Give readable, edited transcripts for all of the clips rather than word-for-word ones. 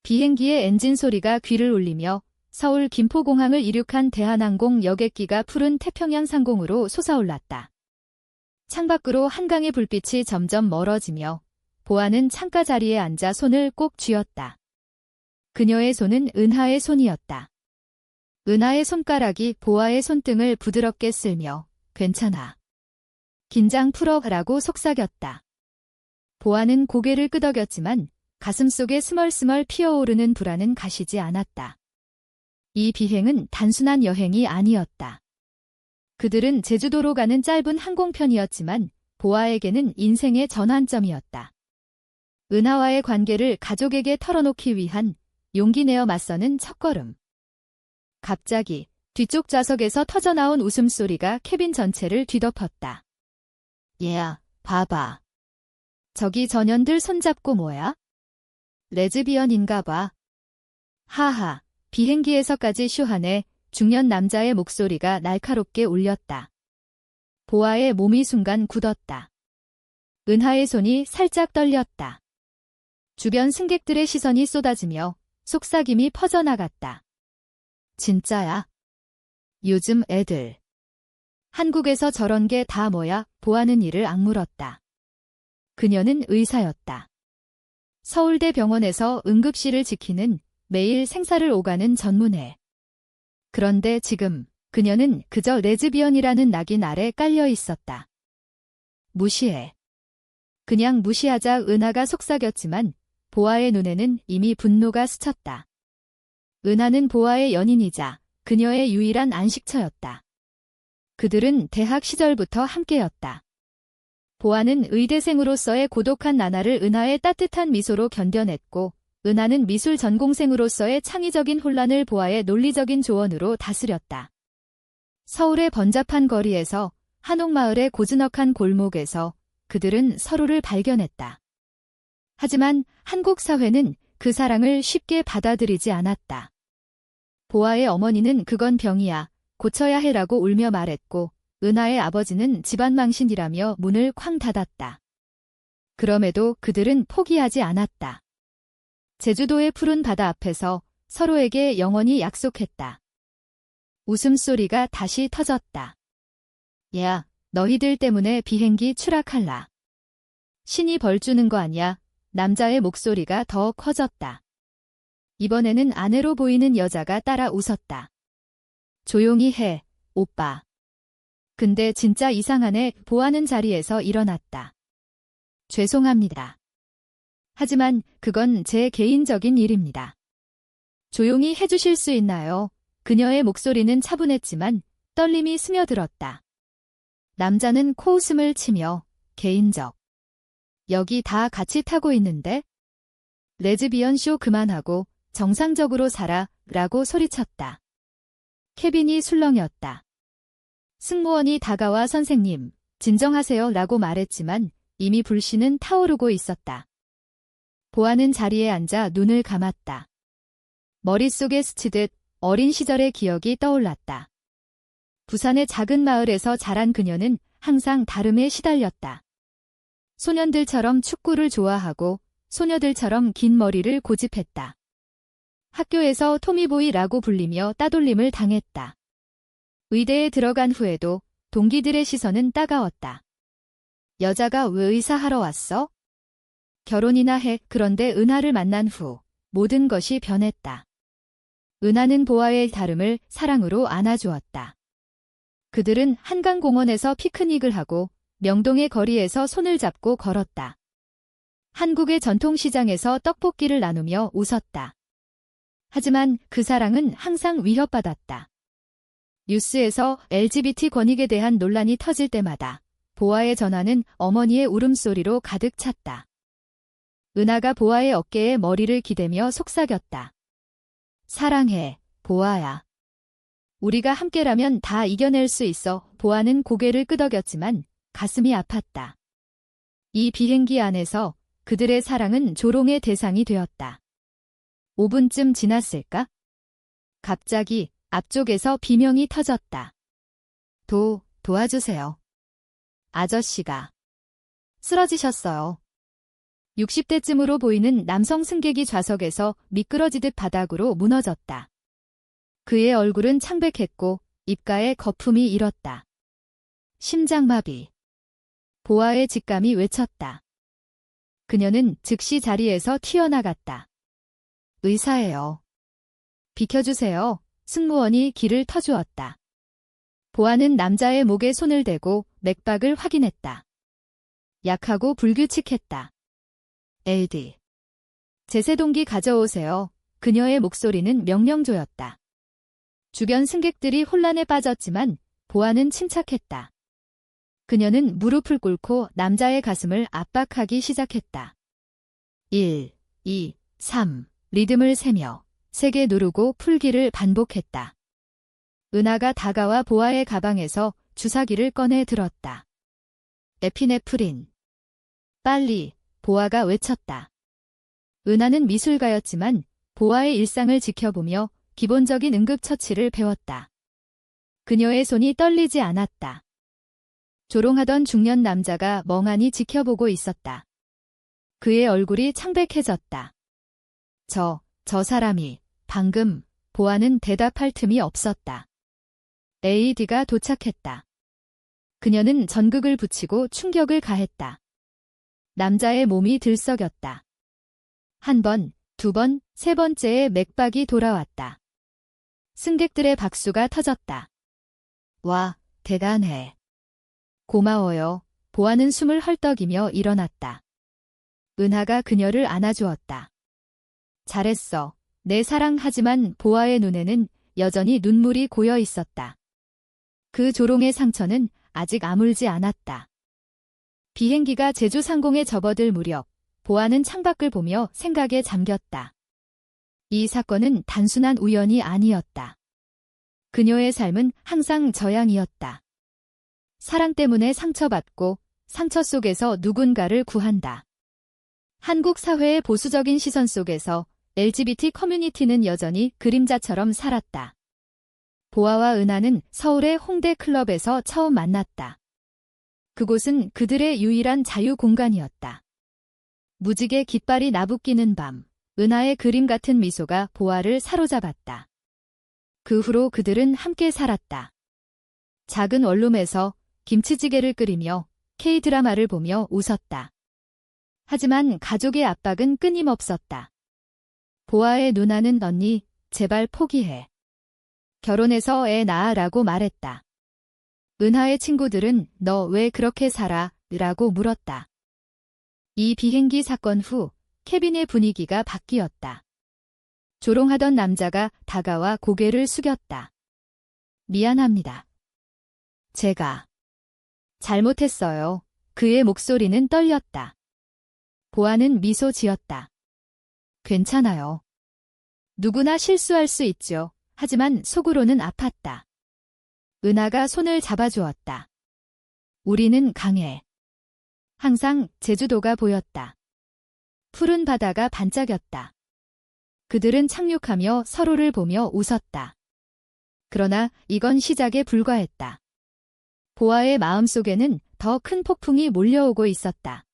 비행기의 엔진 소리가 귀를 울리며 서울 김포공항을 이륙한 대한항공 여객기가 푸른 태평양 상공으로 솟아올랐다. 창밖으로 한강의 불빛이 점점 멀어지며 보아는 창가 자리에 앉아 손을 꼭 쥐었다. 그녀의 손은 은하의 손이었다. 은하의 손가락이 보아의 손등을 부드럽게 쓸며 괜찮아. 긴장 풀어라고 속삭였다. 보아는 고개를 끄덕였지만 가슴속에 스멀스멀 피어오르는 불안은 가시지 않았다. 이 비행은 단순한 여행이 아니었다. 그들은 제주도로 가는 짧은 항공편이었지만 보아에게는 인생의 전환점이었다. 은하와의 관계를 가족에게 털어놓기 위한 용기 내어 맞서는 첫걸음. 갑자기 뒤쪽 좌석에서 터져나온 웃음소리가 캐빈 전체를 뒤덮었다. 얘야, 봐봐. 저기 전현들 손잡고 뭐야? 레즈비언인가 봐. 하하, 비행기에서까지 쇼하네. 중년 남자의 목소리가 날카롭게 울렸다. 보아의 몸이 순간 굳었다. 은하의 손이 살짝 떨렸다. 주변 승객들의 시선이 쏟아지며 속삭임이 퍼져나갔다. 진짜야? 요즘 애들. 한국에서 저런 게 다 뭐야? 보아는 이를 악물었다. 그녀는 의사였다. 서울대 병원에서 응급실을 지키는 매일 생사를 오가는 전문의. 그런데 지금 그녀는 그저 레즈비언이라는 낙인 아래 깔려 있었다. 무시해. 그냥 무시하자. 은하가 속삭였지만 보아의 눈에는 이미 분노가 스쳤다. 은하는 보아의 연인이자 그녀의 유일한 안식처였다. 그들은 대학 시절부터 함께였다. 보아는 의대생으로서의 고독한 나날을 은하의 따뜻한 미소로 견뎌냈고 은하는 미술 전공생으로서의 창의적인 혼란을 보아의 논리적인 조언으로 다스렸다. 서울의 번잡한 거리에서 한옥마을의 고즈넉한 골목에서 그들은 서로를 발견했다. 하지만 한국 사회는 그 사랑을 쉽게 받아들이지 않았다. 보아의 어머니는 그건 병이야, 고쳐야 해라고 울며 말했고 은하의 아버지는 집안망신이라며 문을 쾅 닫았다. 그럼에도 그들은 포기하지 않았다. 제주도의 푸른 바다 앞에서 서로에게 영원히 약속했다. 웃음소리가 다시 터졌다. 야, 너희들 때문에 비행기 추락할라. 신이 벌 주는 거 아니야. 남자의 목소리가 더 커졌다. 이번에는 아내로 보이는 여자가 따라 웃었다. 조용히 해, 오빠. 근데 진짜 이상하네. 보아는 자리에서 일어났다. 죄송합니다. 하지만 그건 제 개인적인 일입니다. 조용히 해주실 수 있나요? 그녀의 목소리는 차분했지만 떨림이 스며들었다. 남자는 코웃음을 치며 개인적. 여기 다 같이 타고 있는데? 레즈비언 쇼 그만하고 정상적으로 살아 라고 소리쳤다. 케빈이 술렁였다. 승무원이 다가와 선생님, 진정하세요 라고 말했지만 이미 불씨는 타오르고 있었다. 보아는 자리에 앉아 눈을 감았다. 머릿속에 스치듯 어린 시절의 기억이 떠올랐다. 부산의 작은 마을에서 자란 그녀는 항상 다름에 시달렸다. 소년들처럼 축구를 좋아하고 소녀들처럼 긴 머리를 고집했다. 학교에서 토미보이라고 불리며 따돌림을 당했다. 의대에 들어간 후에도 동기들의 시선은 따가웠다. 여자가 왜 의사하러 왔어? 결혼이나 해. 그런데 은하를 만난 후 모든 것이 변했다. 은하는 보아의 다름을 사랑으로 안아주었다. 그들은 한강공원에서 피크닉을 하고 명동의 거리에서 손을 잡고 걸었다. 한국의 전통시장에서 떡볶이를 나누며 웃었다. 하지만 그 사랑은 항상 위협받았다. 뉴스에서 LGBT 권익에 대한 논란이 터질 때마다 보아의 전화는 어머니의 울음소리로 가득 찼다. 은하가 보아의 어깨에 머리를 기대며 속삭였다. 사랑해, 보아야. 우리가 함께라면 다 이겨낼 수 있어. 보아는 고개를 끄덕였지만 가슴이 아팠다. 이 비행기 안에서 그들의 사랑은 조롱의 대상이 되었다. 5분쯤 지났을까? 갑자기 앞쪽에서 비명이 터졌다. 도와주세요. 아저씨가 쓰러지셨어요. 60대쯤으로 보이는 남성 승객이 좌석에서 미끄러지듯 바닥으로 무너졌다. 그의 얼굴은 창백했고 입가에 거품이 일었다. 심장마비. 보아의 직감이 외쳤다. 그녀는 즉시 자리에서 튀어나갔다. 의사예요. 비켜주세요. 승무원이 길을 터주었다. 보아는 남자의 목에 손을 대고 맥박을 확인했다. 약하고 불규칙했다. LD. 제세동기 가져오세요. 그녀의 목소리는 명령조였다. 주변 승객들이 혼란에 빠졌지만 보아는 침착했다. 그녀는 무릎을 꿇고 남자의 가슴을 압박하기 시작했다. 1, 2, 3 리듬을 세며 세게 누르고 풀기를 반복했다. 은하가 다가와 보아의 가방에서 주사기를 꺼내 들었다. 에피네프린. 빨리, 보아가 외쳤다. 은하는 미술가였지만 보아의 일상을 지켜보며 기본적인 응급처치를 배웠다. 그녀의 손이 떨리지 않았다. 조롱하던 중년 남자가 멍하니 지켜보고 있었다. 그의 얼굴이 창백해졌다. 저 사람이 방금. 보아는 대답할 틈이 없었다. AED가 도착했다. 그녀는 전극을 붙이고 충격을 가했다. 남자의 몸이 들썩였다. 한 번, 두 번, 세 번째의 맥박이 돌아왔다. 승객들의 박수가 터졌다. 와, 대단해. 고마워요. 보아는 숨을 헐떡이며 일어났다. 은하가 그녀를 안아주었다. 잘했어. 내 사랑하지만 보아의 눈에는 여전히 눈물이 고여 있었다. 그 조롱의 상처는 아직 아물지 않았다. 비행기가 제주 상공에 접어들 무렵 보아는 창밖을 보며 생각에 잠겼다. 이 사건은 단순한 우연이 아니었다. 그녀의 삶은 항상 저양이었다. 사랑 때문에 상처받고 상처 속에서 누군가를 구한다. 한국 사회의 보수적인 시선 속에서 LGBT 커뮤니티는 여전히 그림자처럼 살았다. 보아와 은하는 서울의 홍대 클럽에서 처음 만났다. 그곳은 그들의 유일한 자유 공간이었다. 무지개 깃발이 나부끼는 밤, 은하의 그림 같은 미소가 보아를 사로잡았다. 그 후로 그들은 함께 살았다. 작은 원룸에서 김치찌개를 끓이며 K-드라마를 보며 웃었다. 하지만 가족의 압박은 끊임없었다. 보아의 누나는 언니, 제발 포기해. 결혼해서 애 낳아라고 말했다. 은하의 친구들은 너 왜 그렇게 살아? 라고 물었다. 이 비행기 사건 후 캐빈의 분위기가 바뀌었다. 조롱하던 남자가 다가와 고개를 숙였다. 미안합니다. 제가 잘못했어요. 그의 목소리는 떨렸다. 보아는 미소 지었다. 괜찮아요. 누구나 실수할 수 있죠. 하지만 속으로는 아팠다. 은하가 손을 잡아주었다. 우리는 강해. 항상 제주도가 보였다. 푸른 바다가 반짝였다. 그들은 착륙하며 서로를 보며 웃었다. 그러나 이건 시작에 불과했다. 보아의 마음속에는 더 큰 폭풍이 몰려오고 있었다.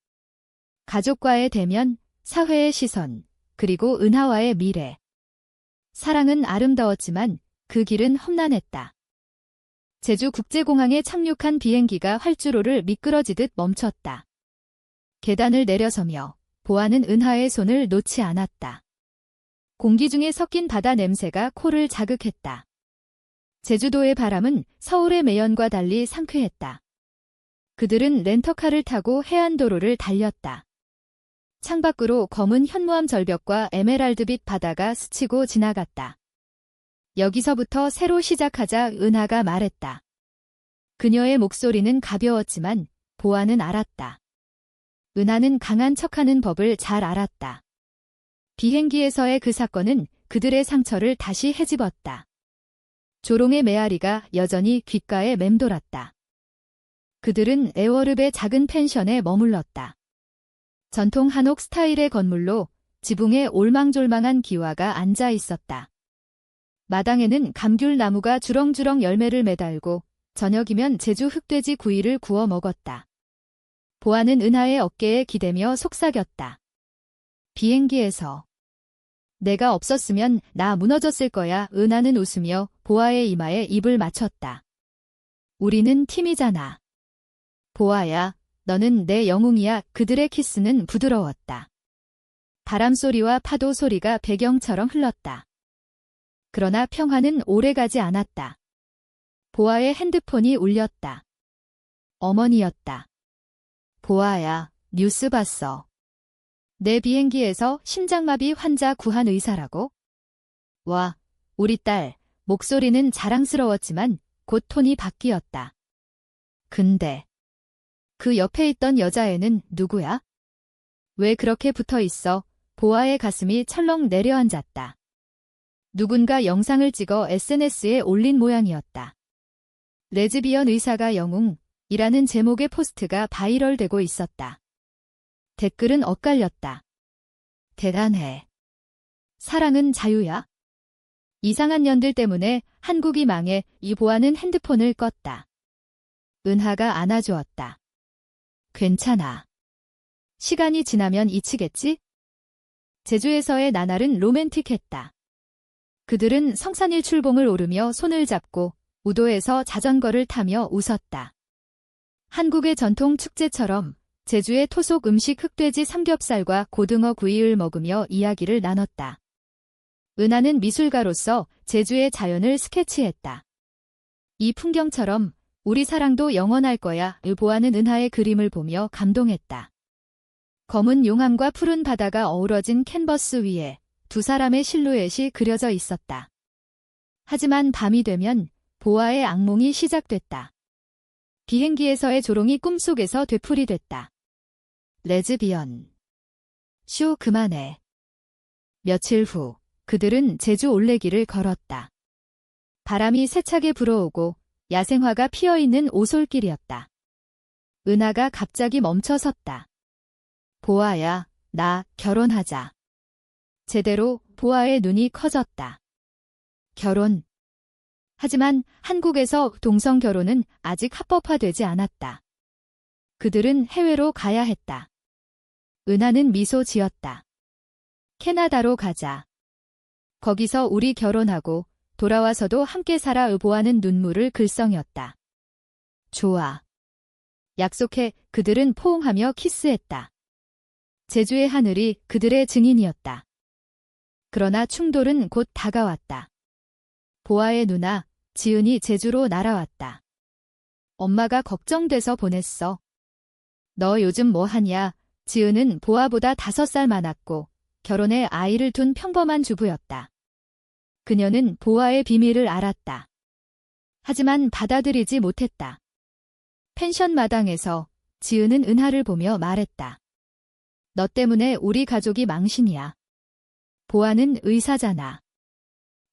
가족과의 대면, 사회의 시선, 그리고 은하와의 미래. 사랑은 아름다웠지만 그 길은 험난했다. 제주국제공항에 착륙한 비행기가 활주로를 미끄러지듯 멈췄다. 계단을 내려서며 보아는 은하의 손을 놓지 않았다. 공기 중에 섞인 바다 냄새가 코를 자극했다. 제주도의 바람은 서울의 매연과 달리 상쾌했다. 그들은 렌터카를 타고 해안도로를 달렸다. 창밖으로 검은 현무암 절벽과 에메랄드빛 바다가 스치고 지나갔다. 여기서부터 새로 시작하자 은하가 말했다. 그녀의 목소리는 가벼웠지만 보아는 알았다. 은하는 강한 척하는 법을 잘 알았다. 비행기에서의 그 사건은 그들의 상처를 다시 헤집었다. 조롱의 메아리가 여전히 귓가에 맴돌았다. 그들은 에워릅의 작은 펜션에 머물렀다. 전통 한옥 스타일의 건물로 지붕에 올망졸망한 기와가 앉아 있었다. 마당에는 감귤나무가 주렁주렁 열매를 매달고 저녁이면 제주 흑돼지 구이를 구워 먹었다. 보아는 은하의 어깨에 기대며 속삭였다. 비행기에서. 내가 없었으면 나 무너졌을 거야. 은하는 웃으며 보아의 이마에 입을 맞췄다. 우리는 팀이잖아. 보아야, 너는 내 영웅이야. 그들의 키스는 부드러웠다. 바람소리와 파도 소리가 배경처럼 흘렀다. 그러나 평화는 오래가지 않았다. 보아의 핸드폰이 울렸다. 어머니였다. 보아야, 뉴스 봤어. 내 비행기에서 심장마비 환자 구한 의사라고? 와, 우리 딸, 목소리는 자랑스러웠지만 곧 톤이 바뀌었다. 근데 그 옆에 있던 여자애는 누구야? 왜 그렇게 붙어 있어? 보아의 가슴이 철렁 내려앉았다. 누군가 영상을 찍어 SNS에 올린 모양이었다. 레즈비언 의사가 영웅이라는 제목의 포스트가 바이럴되고 있었다. 댓글은 엇갈렸다. 대단해. 사랑은 자유야? 이상한 년들 때문에 한국이 망해. 이 보아는 핸드폰을 껐다. 은하가 안아주었다. 괜찮아. 시간이 지나면 잊히겠지? 제주에서의 나날은 로맨틱했다. 그들은 성산일 출봉을 오르며 손을 잡고 우도에서 자전거를 타며 웃었다. 한국의 전통 축제처럼 제주의 토속 음식 흑돼지 삼겹살과 고등어 구이를 먹으며 이야기를 나눴다. 은하는 미술가로서 제주의 자연을 스케치했다. 이 풍경처럼 우리 사랑도 영원할 거야. 보아는 은하의 그림을 보며 감동했다. 검은 용암과 푸른 바다가 어우러진 캔버스 위에 두 사람의 실루엣이 그려져 있었다. 하지만 밤이 되면 보아의 악몽이 시작됐다. 비행기에서의 조롱이 꿈속에서 되풀이됐다. 레즈비언. 쇼 그만해. 며칠 후 그들은 제주 올레길을 걸었다. 바람이 세차게 불어오고 야생화가 피어있는 오솔길이었다. 은하가 갑자기 멈춰 섰다. 보아야, 나 결혼하자. 제대로. 보아의 눈이 커졌다. 결혼. 하지만 한국에서 동성 결혼은 아직 합법화되지 않았다. 그들은 해외로 가야 했다. 은하는 미소 지었다. 캐나다로 가자. 거기서 우리 결혼하고 돌아와서도 함께 살아. 보아는 눈물을 글썽였다. 좋아. 약속해. 그들은 포옹하며 키스했다. 제주의 하늘이 그들의 증인이었다. 그러나 충돌은 곧 다가왔다. 보아의 누나, 지은이 제주로 날아왔다. 엄마가 걱정돼서 보냈어. 너 요즘 뭐 하냐? 지은은 보아보다 5살 많았고 결혼해 아이를 둔 평범한 주부였다. 그녀는 보아의 비밀을 알았다. 하지만 받아들이지 못했다. 펜션 마당에서 지은은 은하를 보며 말했다. 너 때문에 우리 가족이 망신이야. 보아는 의사잖아.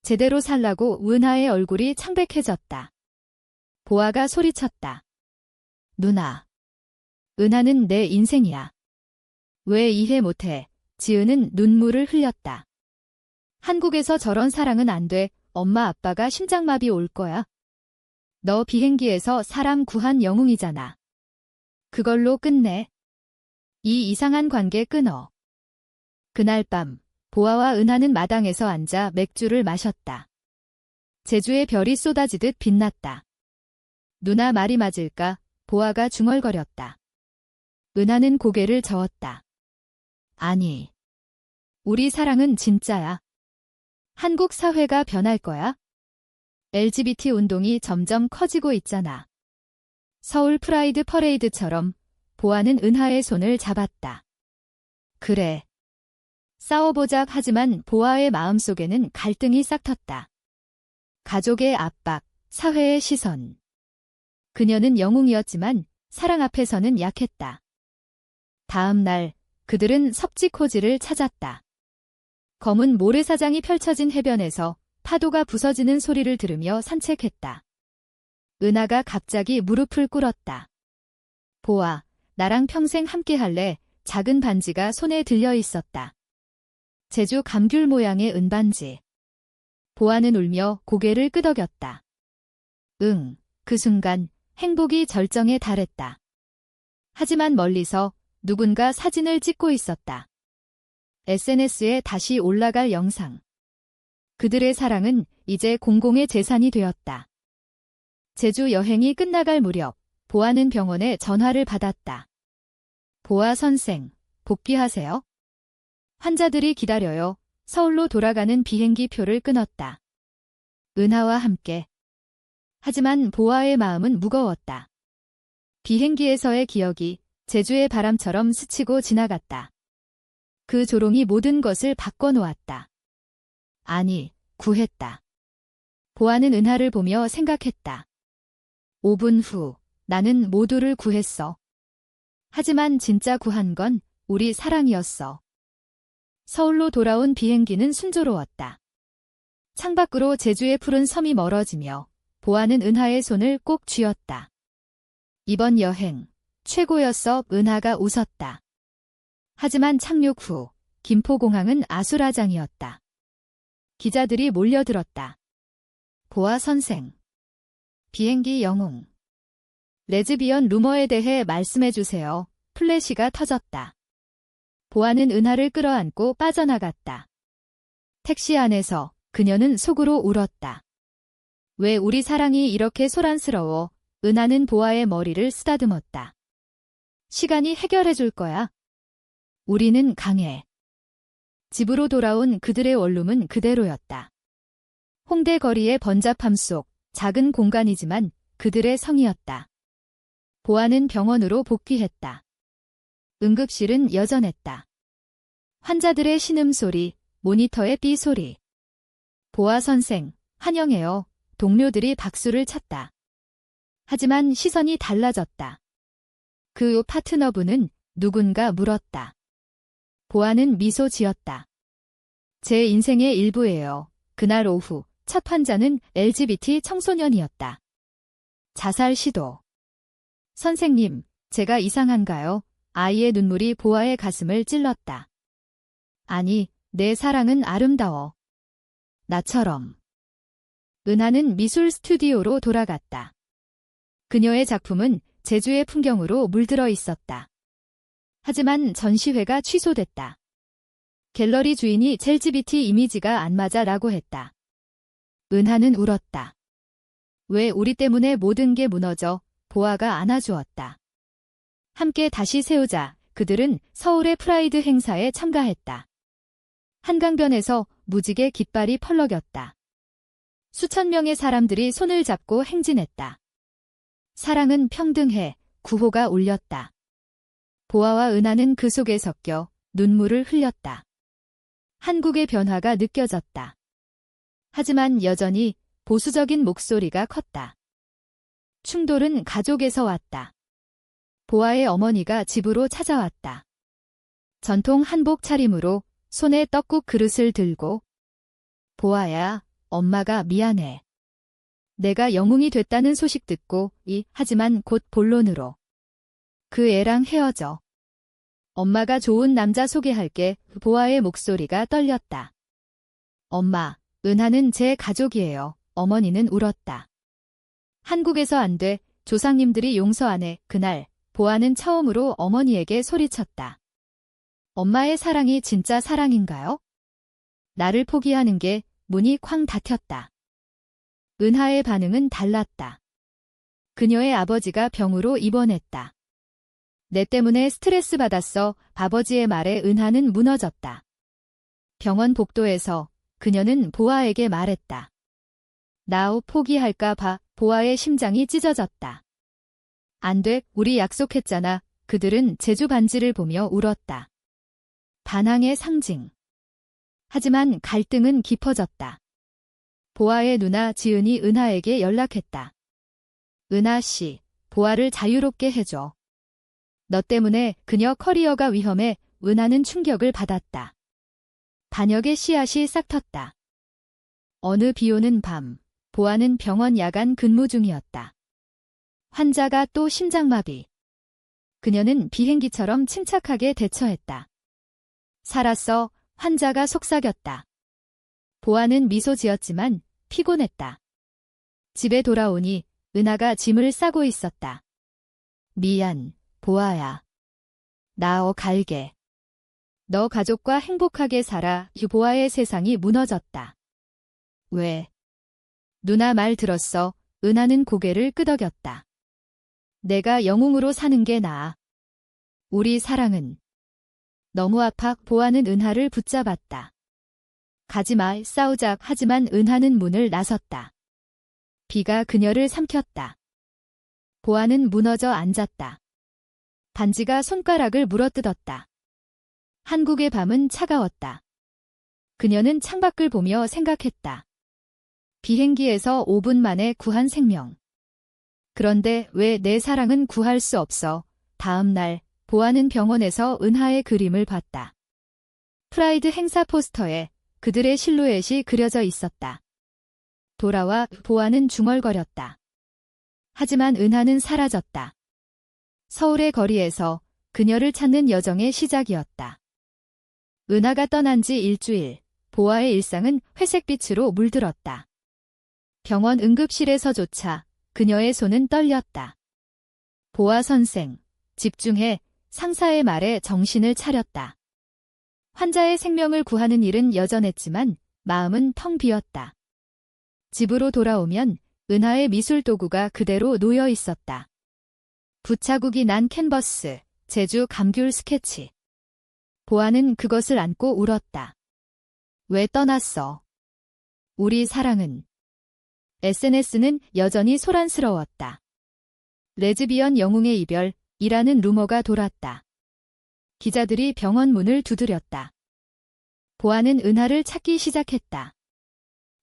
제대로 살라고. 은하의 얼굴이 창백해졌다. 보아가 소리쳤다. 누나. 은하는 내 인생이야. 왜 이해 못해? 지은은 눈물을 흘렸다. 한국에서 저런 사랑은 안 돼. 엄마 아빠가 심장마비 올 거야. 너 비행기에서 사람 구한 영웅이잖아. 그걸로 끝내. 이 이상한 관계 끊어. 그날 밤 보아와 은하는 마당에서 앉아 맥주를 마셨다. 제주의 별이 쏟아지듯 빛났다. 누나 말이 맞을까? 보아가 중얼거렸다. 은하는 고개를 저었다. 아니. 우리 사랑은 진짜야. 한국 사회가 변할 거야. LGBT 운동이 점점 커지고 있잖아. 서울 프라이드 퍼레이드처럼. 보아는 은하의 손을 잡았다. 그래. 싸워보자. 하지만 보아의 마음속에는 갈등이 싹텄다. 가족의 압박, 사회의 시선. 그녀는 영웅이었지만 사랑 앞에서는 약했다. 다음 날 그들은 섭지코지를 찾았다. 검은 모래사장이 펼쳐진 해변에서 파도가 부서지는 소리를 들으며 산책했다. 은하가 갑자기 무릎을 꿇었다. 보아, 나랑 평생 함께 할래? 작은 반지가 손에 들려 있었다. 제주 감귤 모양의 은반지. 보아는 울며 고개를 끄덕였다. 응, 그 순간 행복이 절정에 달했다. 하지만 멀리서 누군가 사진을 찍고 있었다. SNS에 다시 올라갈 영상. 그들의 사랑은 이제 공공의 재산이 되었다. 제주 여행이 끝나갈 무렵 보아는 병원에 전화를 받았다. 보아 선생, 복귀하세요. 환자들이 기다려요. 서울로 돌아가는 비행기 표를 끊었다. 은하와 함께. 하지만 보아의 마음은 무거웠다. 비행기에서의 기억이 제주의 바람처럼 스치고 지나갔다. 그 조롱이 모든 것을 바꿔놓았다. 아니, 구했다. 보아는 은하를 보며 생각했다. 5분 후, 나는 모두를 구했어. 하지만 진짜 구한 건 우리 사랑이었어. 서울로 돌아온 비행기는 순조로웠다. 창밖으로 제주의 푸른 섬이 멀어지며 보아는 은하의 손을 꼭 쥐었다. 이번 여행, 최고였어. 은하가 웃었다. 하지만 착륙 후 김포공항은 아수라장이었다. 기자들이 몰려들었다. 보아 선생. 비행기 영웅. 레즈비언 루머에 대해 말씀해주세요. 플래시가 터졌다. 보아는 은하를 끌어안고 빠져나갔다. 택시 안에서 그녀는 속으로 울었다. 왜 우리 사랑이 이렇게 소란스러워? 은하는 보아의 머리를 쓰다듬었다. 시간이 해결해줄 거야. 우리는 강해. 집으로 돌아온 그들의 원룸은 그대로였다. 홍대 거리의 번잡함 속 작은 공간이지만 그들의 성이었다. 보아는 병원으로 복귀했다. 응급실은 여전했다. 환자들의 신음소리, 모니터의 삐소리. 보아 선생, 환영해요. 동료들이 박수를 쳤다. 하지만 시선이 달라졌다. 그 파트너분은 누군가 물었다. 보아는 미소 지었다. 제 인생의 일부예요. 그날 오후 첫 환자는 LGBT 청소년이었다. 자살 시도. 선생님, 제가 이상한가요? 아이의 눈물이 보아의 가슴을 찔렀다. 아니, 내 사랑은 아름다워. 나처럼. 은하는 미술 스튜디오로 돌아갔다. 그녀의 작품은 제주의 풍경으로 물들어 있었다. 하지만 전시회가 취소됐다. 갤러리 주인이 LGBT 이미지가 안 맞아라고 했다. 은하는 울었다. 왜 우리 때문에 모든 게 무너져? 보아가 안아주었다. 함께 다시 세우자. 그들은 서울의 프라이드 행사에 참가했다. 한강변에서 무지개 깃발이 펄럭였다. 수천 명의 사람들이 손을 잡고 행진했다. 사랑은 평등해. 구호가 울렸다. 보아와 은하는 그 속에 섞여 눈물을 흘렸다. 한국의 변화가 느껴졌다. 하지만 여전히 보수적인 목소리가 컸다. 충돌은 가족에서 왔다. 보아의 어머니가 집으로 찾아왔다. 전통 한복 차림으로 손에 떡국 그릇을 들고 보아야, 엄마가 미안해. 내가 영웅이 됐다는 소식 듣고 하지만 곧 본론으로. 그 애랑 헤어져. 엄마가 좋은 남자 소개할게. 보아의 목소리가 떨렸다. 엄마, 은하는 제 가족이에요. 어머니는 울었다. 한국에서 안 돼. 조상님들이 용서 안 해. 그날 보아는 처음으로 어머니에게 소리쳤다. 엄마의 사랑이 진짜 사랑인가요? 나를 포기하는 게. 문이 쾅 닫혔다. 은하의 반응은 달랐다. 그녀의 아버지가 병으로 입원했다. 내 때문에 스트레스 받았어. 아버지의 말에 은하는 무너졌다. 병원 복도에서 그녀는 보아에게 말했다. 나 포기할까 봐. 보아의 심장이 찢어졌다. 안 돼, 우리 약속했잖아. 그들은 제주 반지를 보며 울었다. 반항의 상징. 하지만 갈등은 깊어졌다. 보아의 누나 지은이 은하에게 연락했다. 은하 씨, 보아를 자유롭게 해줘. 너 때문에 그녀 커리어가 위험해. 은하는 충격을 받았다. 반역의 씨앗이 싹 텄다. 어느 비오는 밤, 보아는 병원 야간 근무 중이었다. 환자가 또 심장마비. 그녀는 비행기처럼 침착하게 대처했다. 살았어. 환자가 속삭였다. 보아는 미소 지었지만 피곤했다. 집에 돌아오니 은하가 짐을 싸고 있었다. 미안, 보아야. 나 갈게. 너 가족과 행복하게 살아. 보아의 세상이 무너졌다. 왜? 누나 말 들었어. 은하는 고개를 끄덕였다. 내가 영웅으로 사는 게 나아. 우리 사랑은. 너무 아파. 보아는 은하를 붙잡았다. 가지마, 싸우자. 하지만 은하는 문을 나섰다. 비가 그녀를 삼켰다. 보아는 무너져 앉았다. 반지가 손가락을 물어뜯었다. 한국의 밤은 차가웠다. 그녀는 창밖을 보며 생각했다. 비행기에서 5분 만에 구한 생명. 그런데 왜 내 사랑은 구할 수 없어? 다음 날, 보아는 병원에서 은하의 그림을 봤다. 프라이드 행사 포스터에 그들의 실루엣이 그려져 있었다. 돌아와. 보아는 중얼거렸다. 하지만 은하는 사라졌다. 서울의 거리에서 그녀를 찾는 여정의 시작이었다. 은하가 떠난 지 일주일, 보아의 일상은 회색빛으로 물들었다. 병원 응급실에서조차 그녀의 손은 떨렸다. 보아 선생, 집중해. 상사의 말에 정신을 차렸다. 환자의 생명을 구하는 일은 여전했지만 마음은 텅 비었다. 집으로 돌아오면 은하의 미술 도구가 그대로 놓여 있었다. 부차국이 난 캔버스, 제주 감귤 스케치. 보아는 그것을 안고 울었다. 왜 떠났어? 우리 사랑은. SNS는 여전히 소란스러웠다. 레즈비언 영웅의 이별이라는 루머가 돌았다. 기자들이 병원 문을 두드렸다. 보아는 은하를 찾기 시작했다.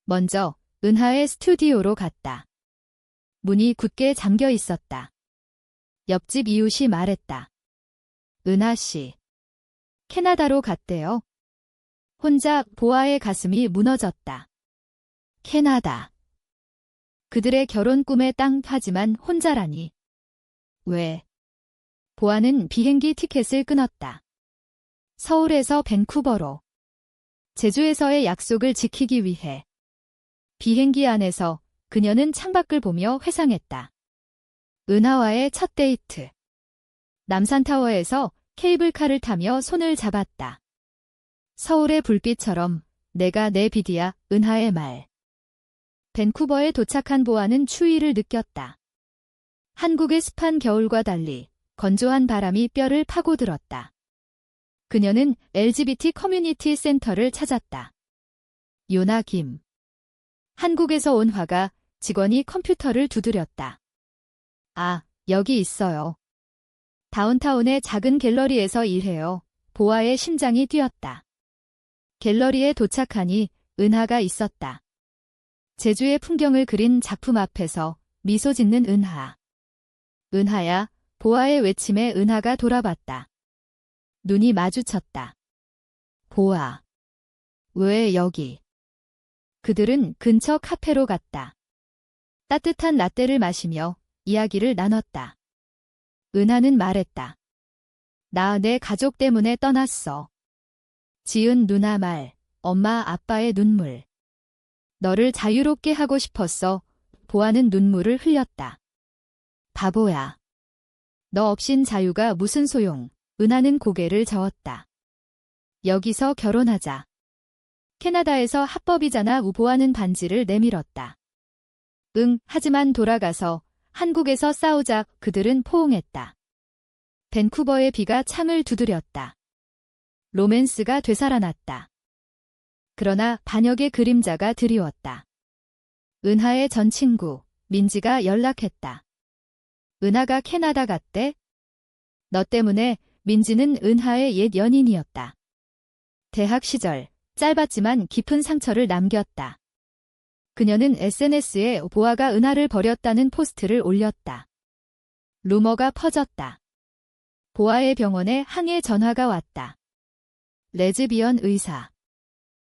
먼저 은하의 스튜디오로 갔다. 문이 굳게 잠겨 있었다. 옆집 이웃이 말했다. 은하 씨. 캐나다로 갔대요. 혼자. 보아의 가슴이 무너졌다. 캐나다. 그들의 결혼 꿈의 땅. 하지만 혼자라니. 왜? 보아는 비행기 티켓을 끊었다. 서울에서 밴쿠버로. 제주에서의 약속을 지키기 위해. 비행기 안에서 그녀는 창밖을 보며 회상했다. 은하와의 첫 데이트. 남산타워에서 케이블카를 타며 손을 잡았다. 서울의 불빛처럼 내가 내 비디야. 은하의 말. 밴쿠버에 도착한 보아는 추위를 느꼈다. 한국의 습한 겨울과 달리 건조한 바람이 뼈를 파고들었다. 그녀는 LGBT 커뮤니티 센터를 찾았다. 요나 김. 한국에서 온 화가. 직원이 컴퓨터를 두드렸다. 아, 여기 있어요. 다운타운의 작은 갤러리에서 일해요. 보아의 심장이 뛰었다. 갤러리에 도착하니 은하가 있었다. 제주의 풍경을 그린 작품 앞에서 미소 짓는 은하. 은하야. 보아의 외침에 은하가 돌아봤다. 눈이 마주쳤다. 보아. 왜 여기? 그들은 근처 카페로 갔다. 따뜻한 라떼를 마시며 이야기를 나눴다. 은하는 말했다. 나 내 가족 때문에 떠났어. 지은 누나 말, 엄마 아빠의 눈물. 너를 자유롭게 하고 싶었어. 보아는 눈물을 흘렸다. 바보야. 너 없인 자유가 무슨 소용. 은하는 고개를 저었다. 여기서 결혼하자. 캐나다에서 합법이잖아. 보아는 반지를 내밀었다. 응, 하지만 돌아가서 한국에서 싸우자. 그들은 포옹했다. 밴쿠버의 비가 창을 두드렸다. 로맨스가 되살아났다. 그러나 반역의 그림자가 드리웠다. 은하의 전 친구, 민지가 연락했다. 은하가 캐나다 갔대? 너 때문에. 민지는 은하의 옛 연인이었다. 대학 시절, 짧았지만 깊은 상처를 남겼다. 그녀는 SNS에 보아가 은하를 버렸다는 포스트를 올렸다. 루머가 퍼졌다. 보아의 병원에 항해 전화가 왔다. 레즈비언 의사.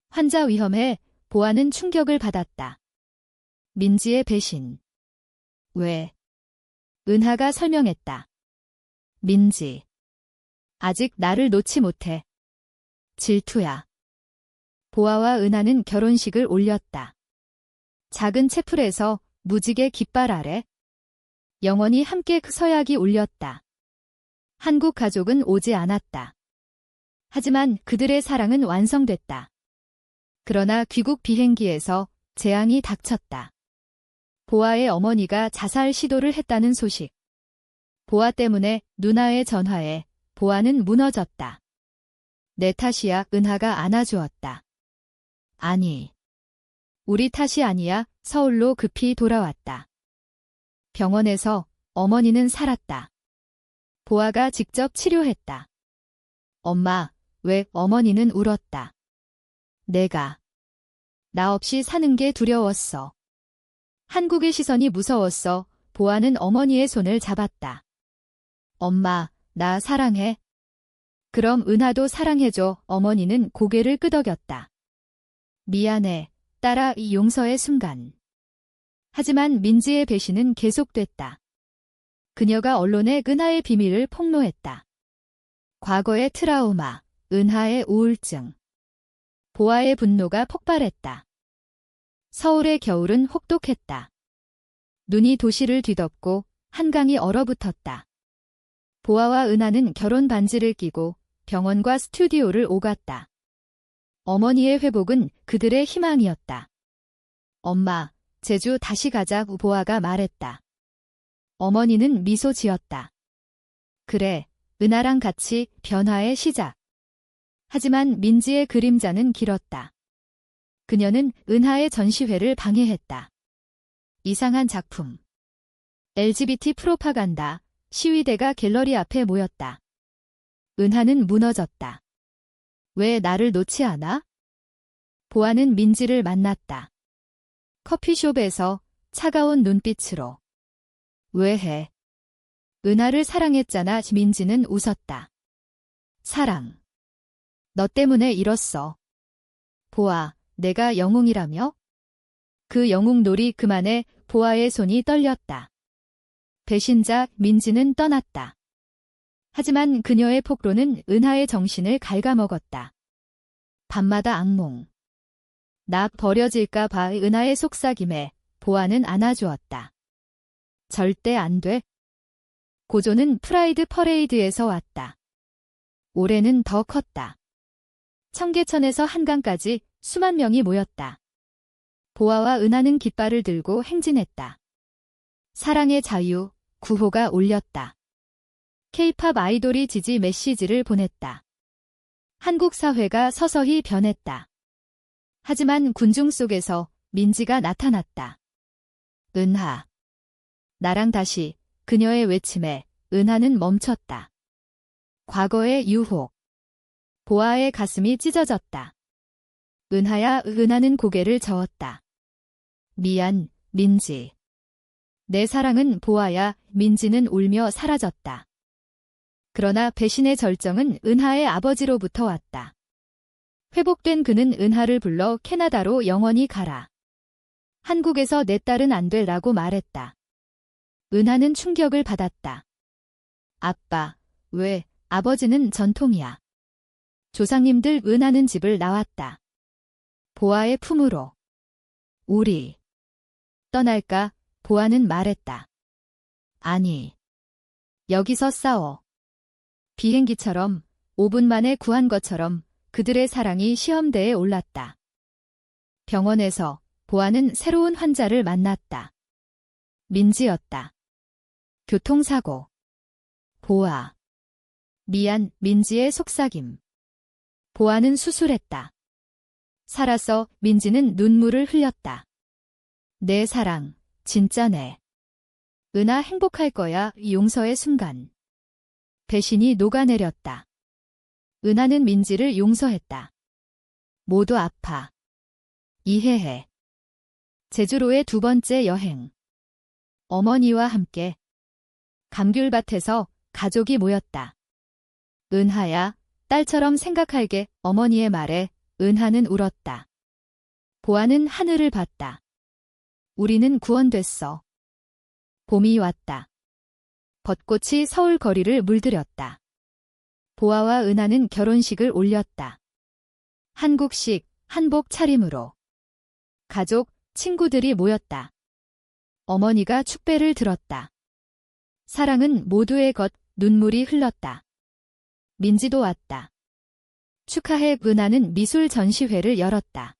환자 위험해. 보아는 충격을 받았다. 민지의 배신. 왜? 은하가 설명했다. 민지. 아직 나를 놓지 못해. 질투야. 보아와 은하는 결혼식을 올렸다. 작은 채플에서 무지개 깃발 아래 영원히 함께 그 서약이 울렸다. 한국 가족은 오지 않았다. 하지만 그들의 사랑은 완성됐다. 그러나 귀국 비행기에서 재앙이 닥쳤다. 보아의 어머니가 자살 시도를 했다는 소식. 보아 때문에 누나의 전화에 보아는 무너졌다. 내 탓이야. 은하가 안아주었다. 아니. 우리 탓이 아니야. 서울로 급히 돌아왔다. 병원에서 어머니는 살았다. 보아가 직접 치료했다. 엄마, 왜? 어머니는 울었다. 나 없이 사는 게 두려웠어. 한국의 시선이 무서웠어. 보아는 어머니의 손을 잡았다. 엄마, 나 사랑해. 그럼 은하도 사랑해줘. 어머니는 고개를 끄덕였다. 미안해, 딸아. 이 용서의 순간. 하지만 민지의 배신은 계속됐다. 그녀가 언론에 은하의 비밀을 폭로했다. 과거의 트라우마, 은하의 우울증. 보아의 분노가 폭발했다. 서울의 겨울은 혹독했다. 눈이 도시를 뒤덮고 한강이 얼어붙었다. 보아와 은하는 결혼 반지를 끼고 병원과 스튜디오를 오갔다. 어머니의 회복은 그들의 희망이었다. 엄마, 제주 다시 가자고 보아가 말했다. 어머니는 미소 지었다. 그래, 은하랑 같이 변화의 시작. 하지만 민지의 그림자는 길었다. 그녀는 은하의 전시회를 방해했다. 이상한 작품. LGBT 프로파간다. 시위대가 갤러리 앞에 모였다. 은하는 무너졌다. 왜 나를 놓지 않아? 보아는 민지를 만났다. 커피숍에서 차가운 눈빛으로. 왜 해? 은하를 사랑했잖아. 민지는 웃었다. 사랑. 너 때문에 잃었어. 보아, 내가 영웅이라며? 그 영웅놀이 그만해. 보아의 손이 떨렸다. 배신자 민지는 떠났다. 하지만 그녀의 폭로는 은하의 정신을 갉아먹었다. 밤마다 악몽. 나 버려질까 봐. 은하의 속삭임에 보아는 안아주었다. 절대 안 돼. 고조는 프라이드 퍼레이드에서 왔다. 올해는 더 컸다. 청계천에서 한강까지 수만 명이 모였다. 보아와 은하는 깃발을 들고 행진했다. 사랑의 자유, 구호가 울렸다. K-팝 아이돌이 지지 메시지를 보냈다. 한국 사회가 서서히 변했다. 하지만 군중 속에서 민지가 나타났다. 은하. 나랑 다시. 그녀의 외침에 은하는 멈췄다. 과거의 유혹. 보아의 가슴이 찢어졌다. 은하야. 은하는 고개를 저었다. 미안, 민지. 내 사랑은 보아야. 민지는 울며 사라졌다. 그러나 배신의 절정은 은하의 아버지로부터 왔다. 회복된 그는 은하를 불러 캐나다로 영원히 가라. 한국에서 내 딸은 안 돼라고 말했다. 은하는 충격을 받았다. 아빠, 왜? 아버지는 전통이야. 조상님들. 은하는 집을 나왔다. 보아의 품으로. 우리 떠날까? 보아는 말했다. 아니. 여기서 싸워. 비행기처럼 5분 만에 구한 것처럼 그들의 사랑이 시험대에 올랐다. 병원에서 보아는 새로운 환자를 만났다. 민지였다. 교통사고. 보아. 미안. 민지의 속삭임. 보아는 수술했다. 살아서. 민지는 눈물을 흘렸다. 내 사랑, 진짜네. 은하 행복할 거야. 용서의 순간. 배신이 녹아내렸다. 은하는 민지를 용서했다. 모두 아파. 이해해. 제주로의 두 번째 여행. 어머니와 함께. 감귤밭에서 가족이 모였다. 은하야, 딸처럼 생각할게. 어머니의 말에 은하는 울었다. 보아는 하늘을 봤다. 우리는 구원됐어. 봄이 왔다. 벚꽃이 서울 거리를 물들였다. 보아와 은하는 결혼식을 올렸다. 한국식 한복 차림으로. 가족, 친구들이 모였다. 어머니가 축배를 들었다. 사랑은 모두의 것. 눈물이 흘렀다. 민지도 왔다. 축하해 은하는 미술 전시회를 열었다.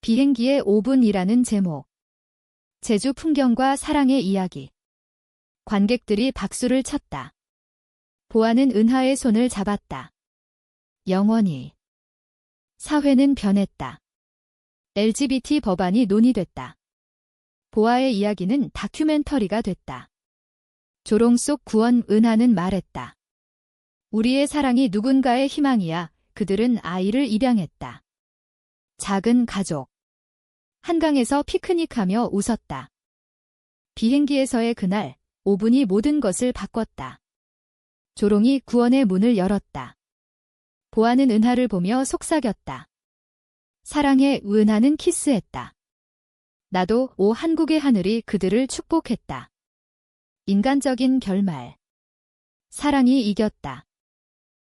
비행기의 5분이라는 제목. 제주 풍경과 사랑의 이야기. 관객들이 박수를 쳤다. 보아는 은하의 손을 잡았다. 영원히. 사회는 변했다. LGBT 법안이 논의됐다. 보아의 이야기는 다큐멘터리가 됐다. 조롱 속 구원 은하는 말했다. 우리의 사랑이 누군가의 희망이야. 그들은 아이를 입양했다. 작은 가족. 한강에서 피크닉하며 웃었다. 비행기에서의 그날, 5분이 모든 것을 바꿨다. 조롱이 구원의 문을 열었다. 보아는 은하를 보며 속삭였다. 사랑해 은하는 키스했다. 나도 한국의 하늘이 그들을 축복했다. 인간적인 결말. 사랑이 이겼다.